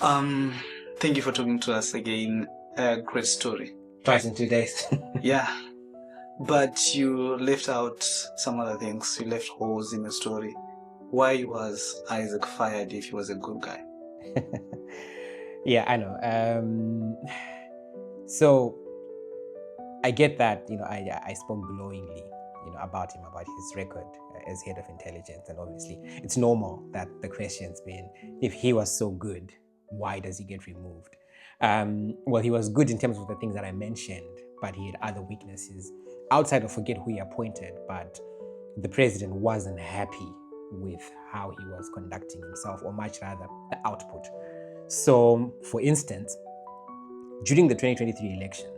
Um, Thank you for talking to us again. A great story. Twice in 2 days. Yeah, but you left out some other things. You left holes in the story. Why was Isaac fired if he was a good guy? Yeah, I know. So I get that, I spoke glowingly, about him, about his record as head of intelligence. And obviously, it's normal that the question's been, if he was so good, why does he get removed? Well, he was good in terms of the things that I mentioned, but he had other weaknesses. Outside of forget who he appointed, but the president wasn't happy with how he was conducting himself, or much rather, the output. So, for instance, during the 2023 election,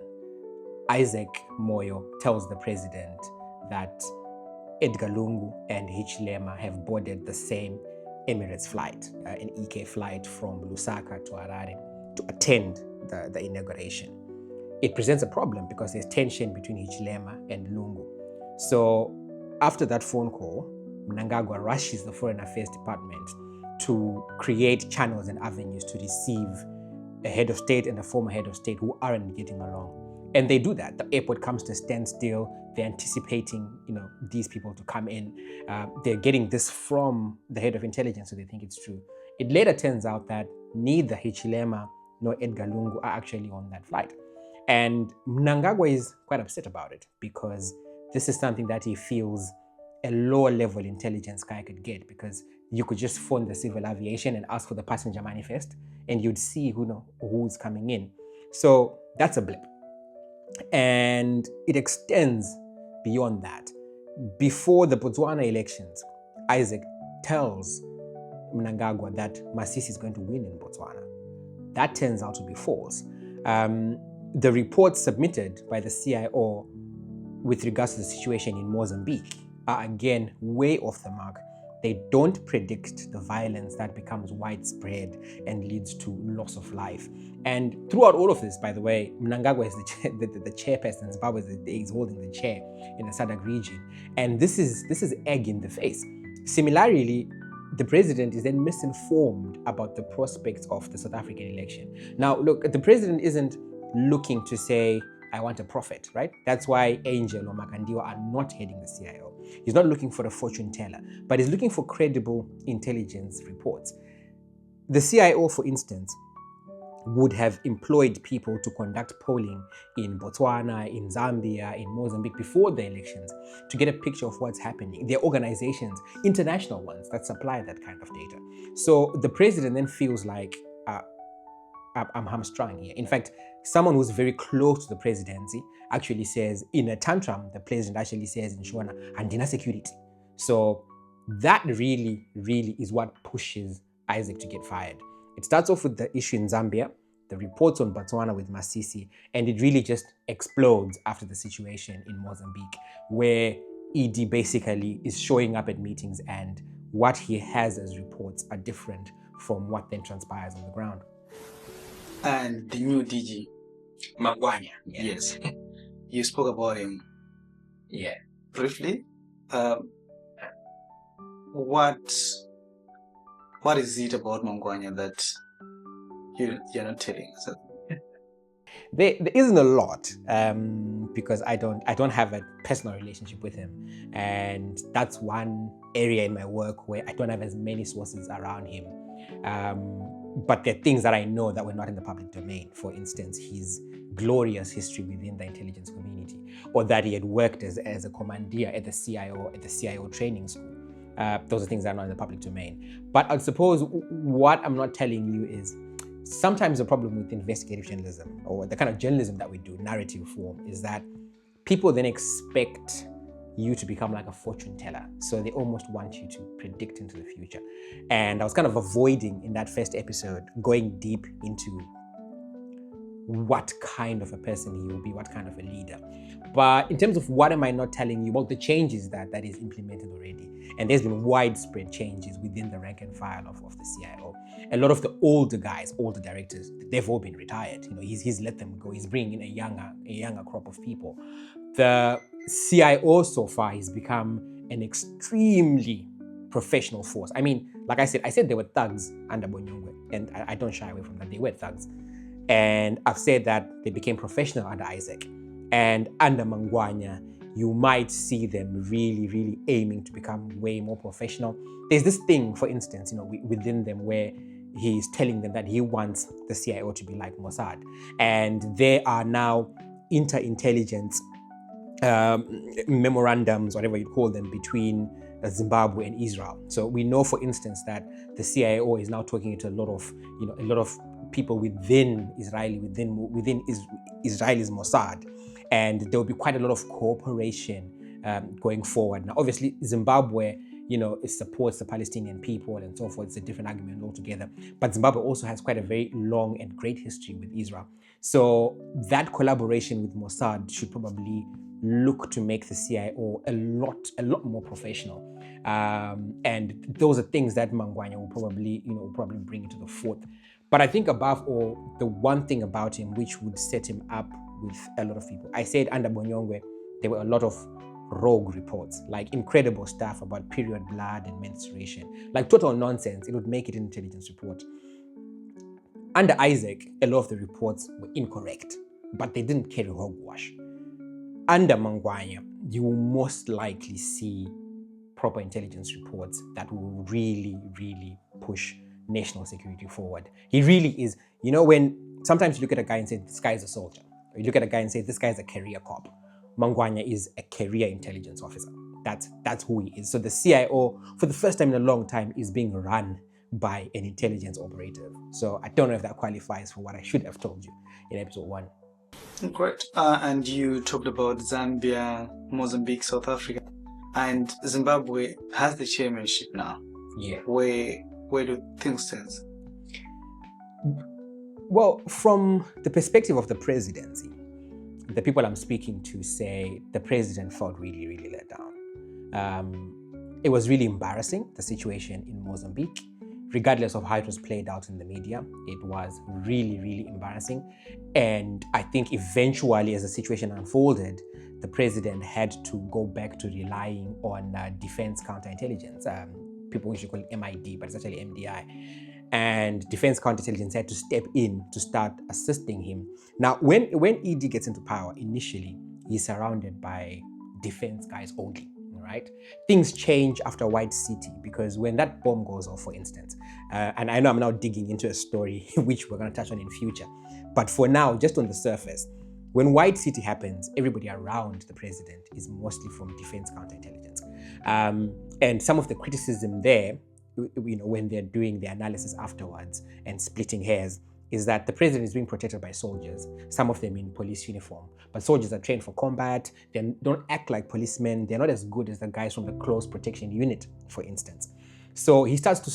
Isaac Moyo tells the president that Edgar Lungu and Hichilema have boarded the same Emirates flight, an EK flight from Lusaka to Harare, to attend the inauguration. It presents a problem because there's tension between Hichilema and Lungu. So after that phone call, Mnangagwa rushes the Foreign Affairs Department to create channels and avenues to receive a head of state and a former head of state who aren't getting along. And they do that. The airport comes to a standstill. They're anticipating, these people to come in. They're getting this from the head of intelligence, so they think it's true. It later turns out that neither Hichilema nor Edgar Lungu are actually on that flight. And Mnangagwa is quite upset about it because this is something that he feels a lower level intelligence guy could get, because you could just phone the civil aviation and ask for the passenger manifest and you'd see who's coming in. So that's a blip. And it extends beyond that. Before the Botswana elections, Isaac tells Mnangagwa that Masisi is going to win in Botswana. That turns out to be false. The reports submitted by the CIO with regards to the situation in Mozambique are again way off the mark. They don't predict the violence that becomes widespread and leads to loss of life. And throughout all of this, by the way, Mnangagwa is the chairperson. Zimbabwe is holding the chair in the SADC region. And this is egg in the face. Similarly, the president is then misinformed about the prospects of the South African election. Now, look, the president isn't looking to say, I want a prophet, right? That's why Angel or Makandiwa are not heading the CIO. He's not looking for a fortune teller, but he's looking for credible intelligence reports. The CIO, for instance, would have employed people to conduct polling in Botswana, in Zambia, in Mozambique before the elections to get a picture of what's happening. There are organizations, international ones, that supply that kind of data. So the president then feels like, I'm hamstrung here. In fact, someone who's very close to the presidency actually says, in a tantrum, the president actually says in Shona, Andina security. So that really, really is what pushes Isaac to get fired. It starts off with the issue in Zambia, the reports on Botswana with Masisi, and it really just explodes after the situation in Mozambique, where ED basically is showing up at meetings and what he has as reports are different from what then transpires on the ground. And the new DG, Magwanya. yes, you spoke about him. Yeah. Briefly. What is it about Mangwanya that you're not telling us? There isn't a lot because I don't have a personal relationship with him, and that's one area in my work where I don't have as many sources around him. But there are things that I know that were not in the public domain. For instance, his glorious history within the intelligence community, or that he had worked as a commandeer at the CIO training school. Those are things that are not in the public domain. But I suppose what I'm not telling you is, sometimes the problem with investigative journalism, or the kind of journalism that we do, narrative form, is that people then expect you to become like a fortune teller. So they almost want you to predict into the future. And I was kind of avoiding, in that first episode, going deep into what kind of a person he will be, what kind of a leader. But in terms of what am I not telling you, well, the changes that is implemented already. And there's been widespread changes within the rank and file of the CIO. A lot of the older guys, older directors, they've all been retired. He's let them go. He's bringing in a younger crop of people. The CIO so far has become an extremely professional force. I mean, like I said there were thugs under Bonyongwe, and I don't shy away from that. They were thugs. And I've said that they became professional under Isaac. And under Mangwanya, you might see them really, really aiming to become way more professional. There's this thing, for instance, within them where he's telling them that he wants the CIO to be like Mossad. And there are now inter-intelligence memorandums, whatever you call them, between Zimbabwe and Israel. So we know, for instance, that the CIO is now talking to a lot of people within Israelis Mossad, and there will be quite a lot of cooperation going forward. Now, obviously, Zimbabwe, it supports the Palestinian people and so forth. It's a different argument altogether. But Zimbabwe also has quite a very long and great history with Israel. So that collaboration with Mossad should probably look to make the CIO a lot more professional. And those are things that Mangwanya will probably bring into the fourth. But I think above all, the one thing about him which would set him up with a lot of people, I said under Bonyongwe, there were a lot of rogue reports, like incredible stuff about period blood and menstruation, like total nonsense. It would make it an intelligence report. Under Isaac, a lot of the reports were incorrect, but they didn't carry hogwash. Under Mangwanya, you will most likely see proper intelligence reports that will really, really push national security forward. He really is. When sometimes you look at a guy and say, this guy is a soldier, or you look at a guy and say, this guy is a career cop, Mangwanya is a career intelligence officer. That's who he is. So the CIO, for the first time in a long time, is being run by an intelligence operative. So I don't know if that qualifies for what I should have told you in episode 1. Great. And you talked about Zambia, Mozambique, South Africa, and Zimbabwe has the chairmanship now. Yeah. Where do things stand? Well, from the perspective of the presidency, the people I'm speaking to say the president felt really, really let down. It was really embarrassing, the situation in Mozambique. Regardless of how it was played out in the media, it was really, really embarrassing. And I think eventually, as the situation unfolded, the president had to go back to relying on defense counterintelligence. People usually call it MID, but it's actually MDI. And defense counterintelligence had to step in to start assisting him. Now, when ED gets into power, initially, he's surrounded by defense guys only. Right? Things change after White City, because when that bomb goes off, for instance, and I know I'm now digging into a story which we're going to touch on in future, but for now, just on the surface, when White City happens, everybody around the president is mostly from defense counterintelligence. And some of the criticism there, when they're doing the analysis afterwards and splitting hairs, is that the president is being protected by soldiers, some of them in police uniform. But soldiers are trained for combat, they don't act like policemen, they're not as good as the guys from the close protection unit, for instance. So he starts to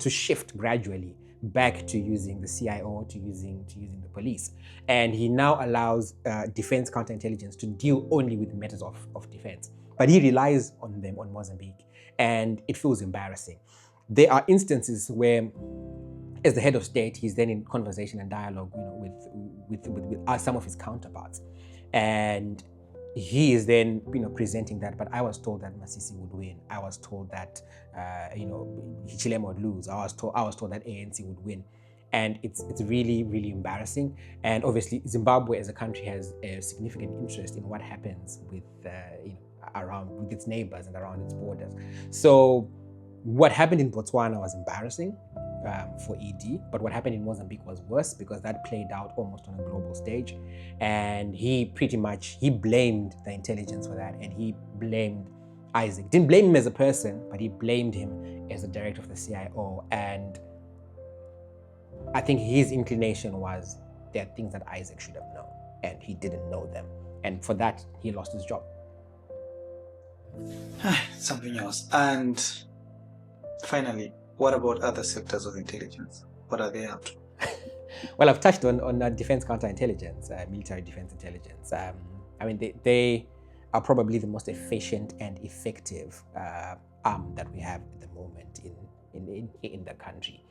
shift gradually back to using the CIO, to using the police. And he now allows defense counterintelligence to deal only with matters of defense. But he relies on them on Mozambique, and it feels embarrassing. There are instances where, as the head of state, he's then in conversation and dialogue, with some of his counterparts, and he is then, presenting that. But I was told that Masisi would win. I was told that, Hichilema would lose. I was told that ANC would win, and it's really, really embarrassing. And obviously, Zimbabwe as a country has a significant interest in what happens with, around with its neighbors and around its borders. So what happened in Botswana was embarrassing for ED, but what happened in Mozambique was worse, because that played out almost on a global stage. And he blamed the intelligence for that, and he blamed Isaac. Didn't blame him as a person, but he blamed him as the director of the CIO. And I think his inclination was there are things that Isaac should have known, and he didn't know them. And for that, he lost his job. Something else. And finally, what about other sectors of intelligence? What are they up to? Well, I've touched on defense counterintelligence, military defense intelligence. They are probably the most efficient and effective arm that we have at the moment in the country.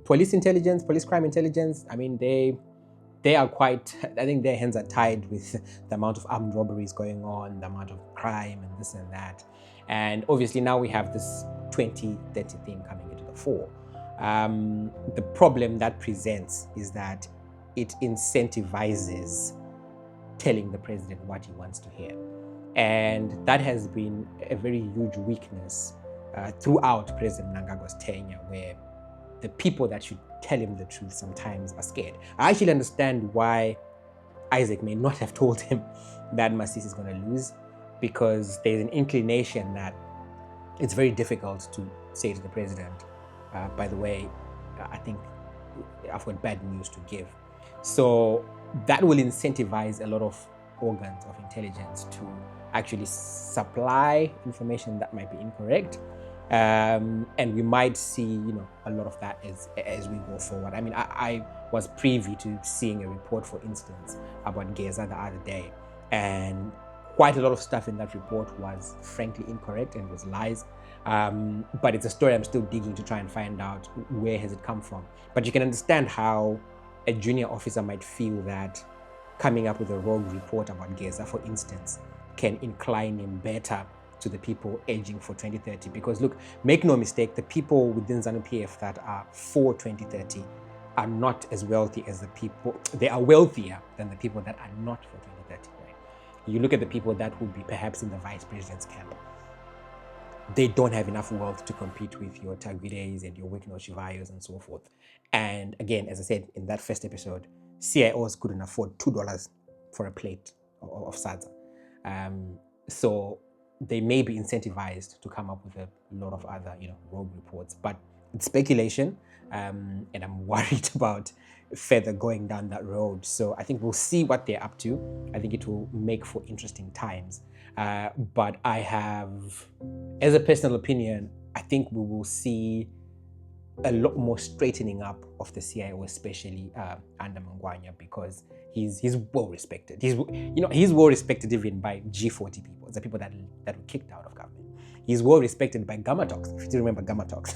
Police intelligence, police crime intelligence, they are quite, I think their hands are tied with the amount of armed robberies going on, the amount of crime and this and that. And obviously now we have this 2030 thing coming into the fore. The problem that presents is that it incentivizes telling the president what he wants to hear. And that has been a very huge weakness throughout President Mnangagwa's tenure, where the people that should tell him the truth sometimes are scared. I actually understand why Isaac may not have told him that Masisi is going to lose, because there's an inclination that it's very difficult to say to the president, by the way, I think I've got bad news to give. So that will incentivize a lot of organs of intelligence to actually supply information that might be incorrect. And we might see, a lot of that as we go forward. I mean, I was privy to seeing a report, for instance, about Geza the other day, and quite a lot of stuff in that report was frankly incorrect and was lies. But it's a story I'm still digging to try and find out where has it come from. But you can understand how a junior officer might feel that coming up with a rogue report about Geza, for instance, can incline him better to the people edging for 2030. Because look, make no mistake, the people within ZANU-PF that are for 2030 are not as wealthy as the people, they are wealthier than the people that are not for 2030, right? You look at the people that would be perhaps in the vice president's camp, they don't have enough wealth to compete with your Tagvides and your Wikino Shivayos and so forth. And again, as I said in that first episode, CIOs couldn't afford $2 for a plate of sadza. So they may be incentivized to come up with a lot of other, rogue reports. But it's speculation, and I'm worried about further going down that road. So I think we'll see what they're up to. I think it will make for interesting times. But I have, as a personal opinion, I think we will see a lot more straightening up of the CIO, especially under Mangwanya, because he's well respected. He's well respected even by G40 people, the people that were kicked out of government. He's well respected by Gamma Talks, if you remember Gamma Talks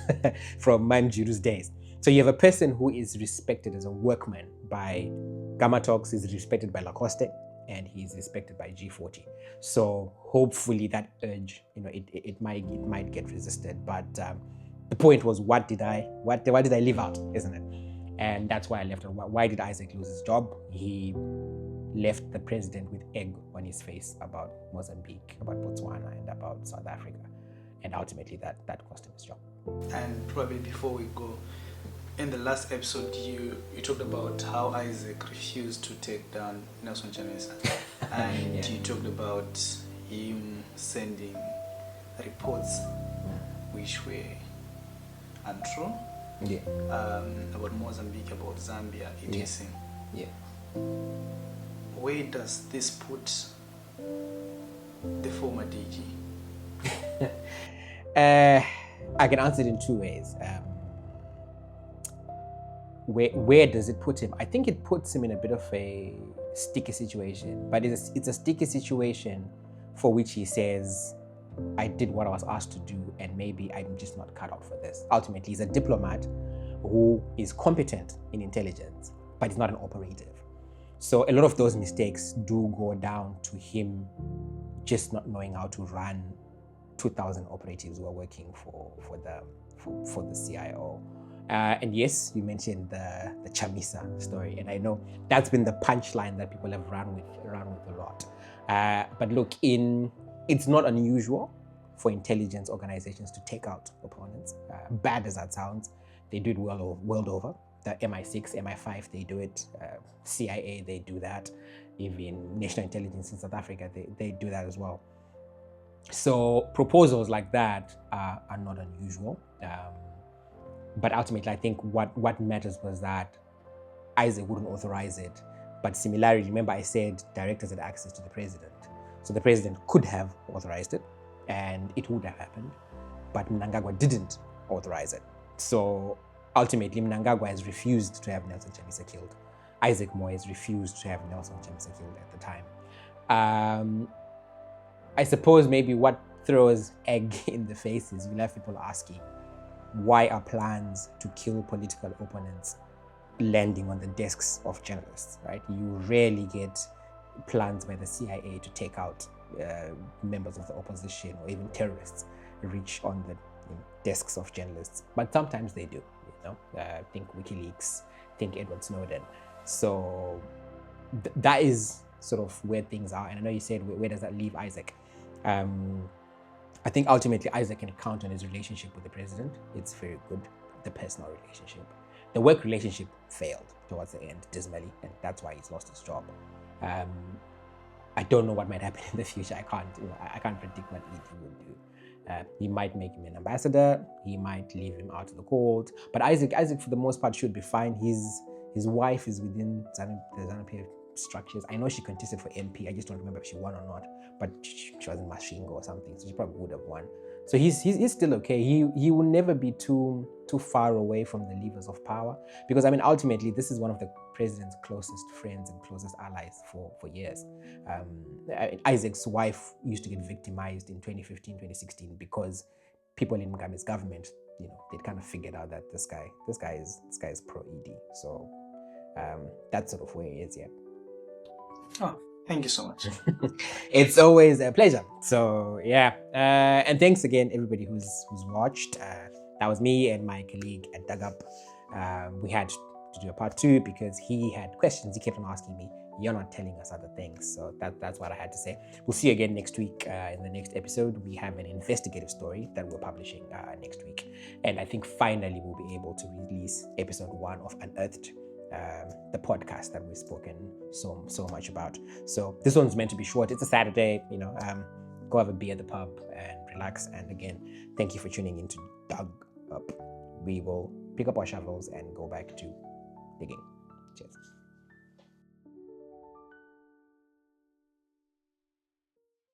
from Manjuru's days. So you have a person who is respected as a workman by Gamma Talks, is respected by Lacoste, and he's respected by G40. So hopefully that urge, it might get resisted. But the point was, what did I leave out, isn't it? And that's why I left it. Why did Isaac lose his job? He left the president with egg on his face about Mozambique, about Botswana, and about South Africa. And ultimately that cost him his job. And probably before we go, in the last episode, you talked about how Isaac refused to take down Nelson Chamisa. And yeah, you talked about him sending reports which were untrue. Yeah. About Mozambique, about Zambia, etc. Yeah. Where does this put the former DG? I can answer it in two ways. Where does it put him? I think it puts him in a bit of a sticky situation, but it's a sticky situation for which he says, I did what I was asked to do, and maybe I'm just not cut out for this. Ultimately, he's a diplomat who is competent in intelligence, but he's not an operative. So a lot of those mistakes do go down to him just not knowing how to run 2,000 operatives who are working for the CIO. And yes, you mentioned the Chamisa story, and I know that's been the punchline that people have run with a lot. But look, it's not unusual for intelligence organizations to take out opponents. Bad as that sounds, they do it world over. The MI6, MI5, they do it. CIA, they do that. Even National Intelligence in South Africa, they do that as well. So proposals like that are not unusual. But ultimately, I think what matters was that Isaac wouldn't authorize it. But similarly, remember I said directors had access to the president. So the president could have authorized it, and it would have happened. But Mnangagwa didn't authorize it. So ultimately, Mnangagwa has refused to have Nelson Chamisa killed. Isaac Moyo has refused to have Nelson Chamisa killed at the time. I suppose maybe what throws egg in the face is you'll have people asking, why are plans to kill political opponents landing on the desks of journalists, right? You rarely get plans by the CIA to take out members of the opposition or even terrorists reach on the desks of journalists, but sometimes they do. Think WikiLeaks, think Edward Snowden. So that is sort of where things are. And I know you said, where does that leave Isaac? I think ultimately Isaac can count on his relationship with the president. It's very good, the personal relationship. The work relationship failed towards the end, dismally, and that's why he's lost his job. I don't know what might happen in the future. I can't predict what ED will do. He might make him an ambassador. He might leave him out of the cold. But Isaac, for the most part, should be fine. His wife is within the ZANU-PF structures. I know she contested for MP. I just don't remember if she won or not. But she was in Mashingo or something, so she probably would have won. So he's still okay. He will never be too far away from the levers of power, because ultimately this is one of the president's closest friends and closest allies for years. Isaac's wife used to get victimized in 2015, 2016 because people in Mugabe's government, they'd kind of figured out that this guy is pro-ED. So that's sort of where he is. Yeah. Oh, thank you so much. It's always a pleasure. So yeah, and thanks again everybody who's watched. That was me and my colleague at Dagup. We had to do a part 2 because he had questions. He kept on asking me, you're not telling us other things. So that's what I had to say. We'll see you again next week. In the next episode, we have an investigative story that we're publishing next week. And I think finally we'll be able to release episode 1 of Unearthed, the podcast that we've spoken so much about. So this one's meant to be short. It's a Saturday, go have a beer at the pub and relax. And again, thank you for tuning in to Dug Up. We will pick up our shovels and go back to digging. Cheers.